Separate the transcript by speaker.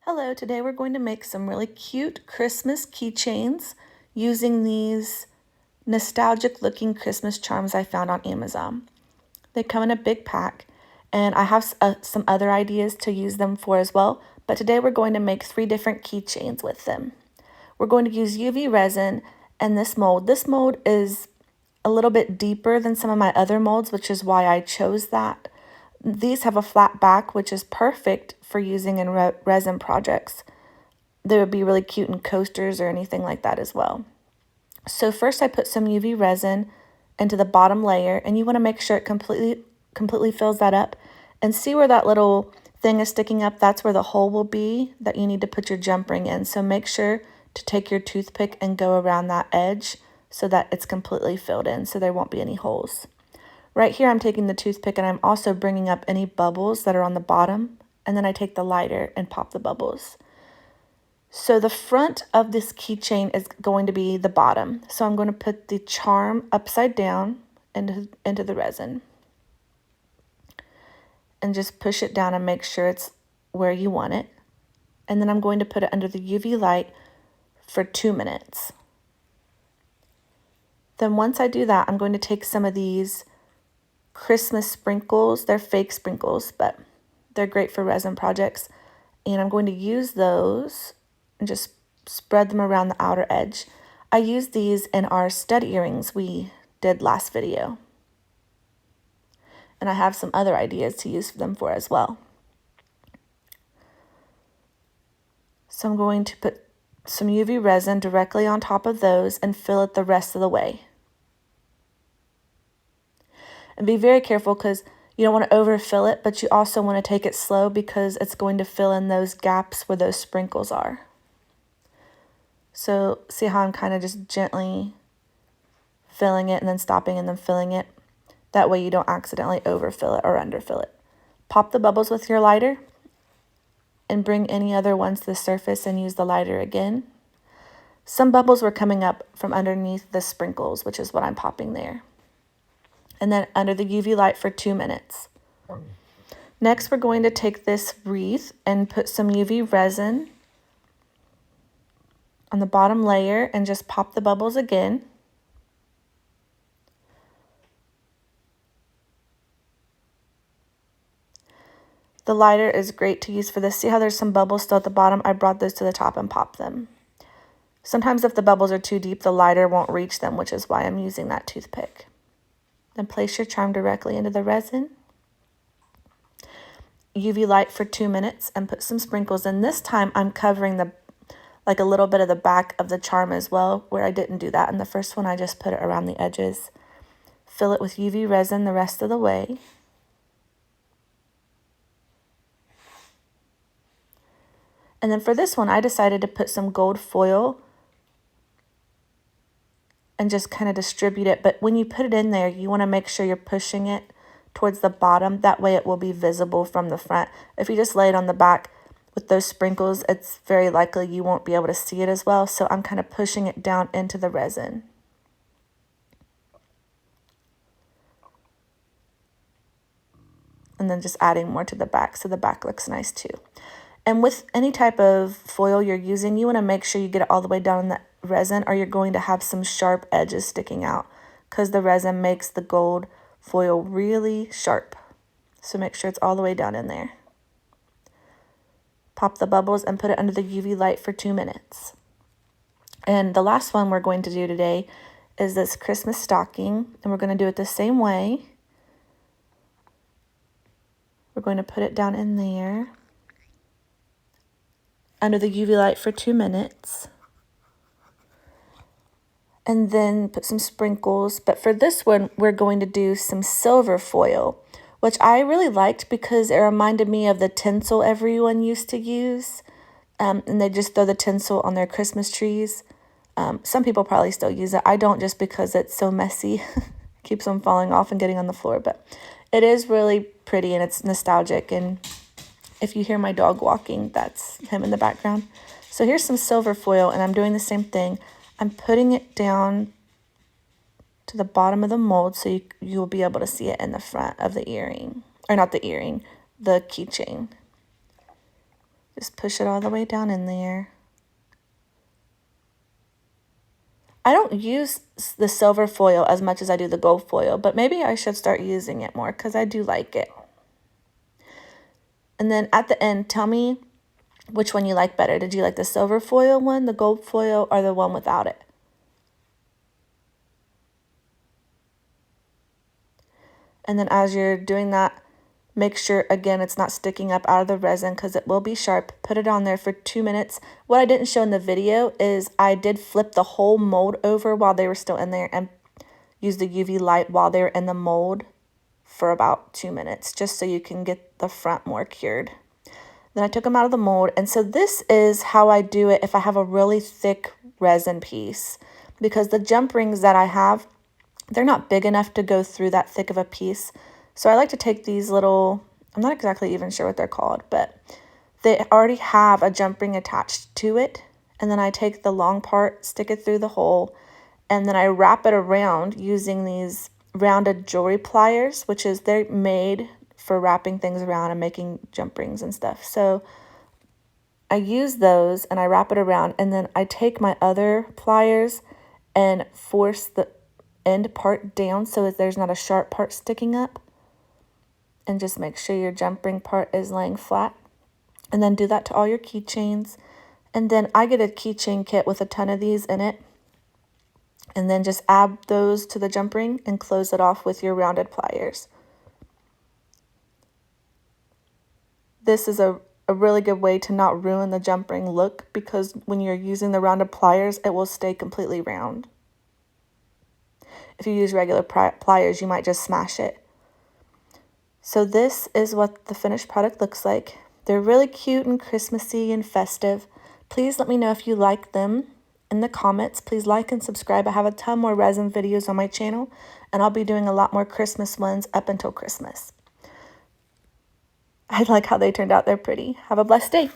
Speaker 1: Hello, today we're going to make some really cute Christmas keychains using these nostalgic looking Christmas charms I found on Amazon. They come in a big pack and I have some other ideas to use them for as well, but today we're going to make 3 different keychains with them. We're going to use UV resin and this mold. This mold is a little bit deeper than some of my other molds, which is why I chose that. These have a flat back, which is perfect for using in resin projects. They would be really cute in coasters or anything like that as well. So first I put some UV resin into the bottom layer, and you want to make sure it completely fills that up. And see where that little thing is sticking up? That's where the hole will be that you need to put your jump ring in. So make sure to take your toothpick and go around that edge so that it's completely filled in, so there won't be any holes. Right here, I'm taking the toothpick and I'm also bringing up any bubbles that are on the bottom, and then I take the lighter and pop the bubbles. So the front of this keychain is going to be the bottom. So I'm going to put the charm upside down into the resin. And just push it down and make sure it's where you want it. And then I'm going to put it under the UV light for 2 minutes. Then once I do that, I'm going to take some of these Christmas sprinkles. They're fake sprinkles, but they're great for resin projects. And I'm going to use those and just spread them around the outer edge. I used these in our stud earrings we did last video. And I have some other ideas to use them for as well. So I'm going to put some UV resin directly on top of those and fill it the rest of the way. And be very careful because you don't want to overfill it, but you also want to take it slow because it's going to fill in those gaps where those sprinkles are. So see how I'm kind of just gently filling it and then stopping and then filling it. That way you don't accidentally overfill it or underfill it. Pop the bubbles with your lighter and bring any other ones to the surface and use the lighter again. Some bubbles were coming up from underneath the sprinkles, which is what I'm popping there. And then under the UV light for 2 minutes. Next, we're going to take this wreath and put some UV resin on the bottom layer and just pop the bubbles again. The lighter is great to use for this. See how there's some bubbles still at the bottom? I brought those to the top and popped them. Sometimes if the bubbles are too deep, the lighter won't reach them, which is why I'm using that toothpick. Then place your charm directly into the resin. UV light for 2 minutes and put some sprinkles in. This time I'm covering like a little bit of the back of the charm as well, where I didn't do that in the first one. I just put it around the edges. Fill it with UV resin the rest of the way. And then for this one, I decided to put some gold foil and just kind of distribute it. But when you put it in there, you want to make sure you're pushing it towards the bottom. That way it will be visible from the front. If you just lay it on the back with those sprinkles, it's very likely you won't be able to see it as well. So I'm kind of pushing it down into the resin. And then just adding more to the back so the back looks nice too. And with any type of foil you're using, you want to make sure you get it all the way down in the resin, or you're going to have some sharp edges sticking out because the resin makes the gold foil really sharp. So make sure it's all the way down in there. Pop the bubbles and put it under the UV light for 2 minutes. And the last one we're going to do today is this Christmas stocking, and we're going to do it the same way. We're going to put it down in there under the UV light for 2 minutes. And then put some sprinkles. But for this one, we're going to do some silver foil, which I really liked because it reminded me of the tinsel everyone used to use. And they just throw the tinsel on their Christmas trees. Some people probably still use it. I don't, just because it's so messy. Keeps them falling off and getting on the floor. But it is really pretty and it's nostalgic. And if you hear my dog walking, that's him in the background. So here's some silver foil, and I'm doing the same thing. I'm putting it down to the bottom of the mold so you'll be able to see it in the front of the earring. Or not the earring, the keychain. Just push it all the way down in there. I don't use the silver foil as much as I do the gold foil, but maybe I should start using it more because I do like it. And then at the end, tell me which one you like better. Did you like the silver foil one, the gold foil, or the one without it? And then as you're doing that, make sure, again, it's not sticking up out of the resin because it will be sharp. Put it on there for 2 minutes. What I didn't show in the video is I did flip the whole mold over while they were still in there and use the UV light while they were in the mold for about 2 minutes, just so you can get the front more cured. Then I took them out of the mold, and so this is how I do it if I have a really thick resin piece, because the jump rings that I have, they're not big enough to go through that thick of a piece. So I like to take these little, I'm not exactly even sure what they're called, but they already have a jump ring attached to it. And then I take the long part, stick it through the hole, and then I wrap it around using these rounded jewelry pliers, which is, they're made for wrapping things around and making jump rings and stuff. So I use those and I wrap it around, and then I take my other pliers and force the end part down so that there's not a sharp part sticking up, and just make sure your jump ring part is laying flat. And then do that to all your keychains. And then I get a keychain kit with a ton of these in it, and then just add those to the jump ring and close it off with your rounded pliers. This is a really good way to not ruin the jump ring look, because when you're using the rounded pliers, it will stay completely round. If you use regular pliers, you might just smash it. So this is what the finished product looks like. They're really cute and Christmassy and festive. Please let me know if you like them in the comments. Please like and subscribe. I have a ton more resin videos on my channel, and I'll be doing a lot more Christmas ones up until Christmas. I like how they turned out. They're pretty. Have a blessed day.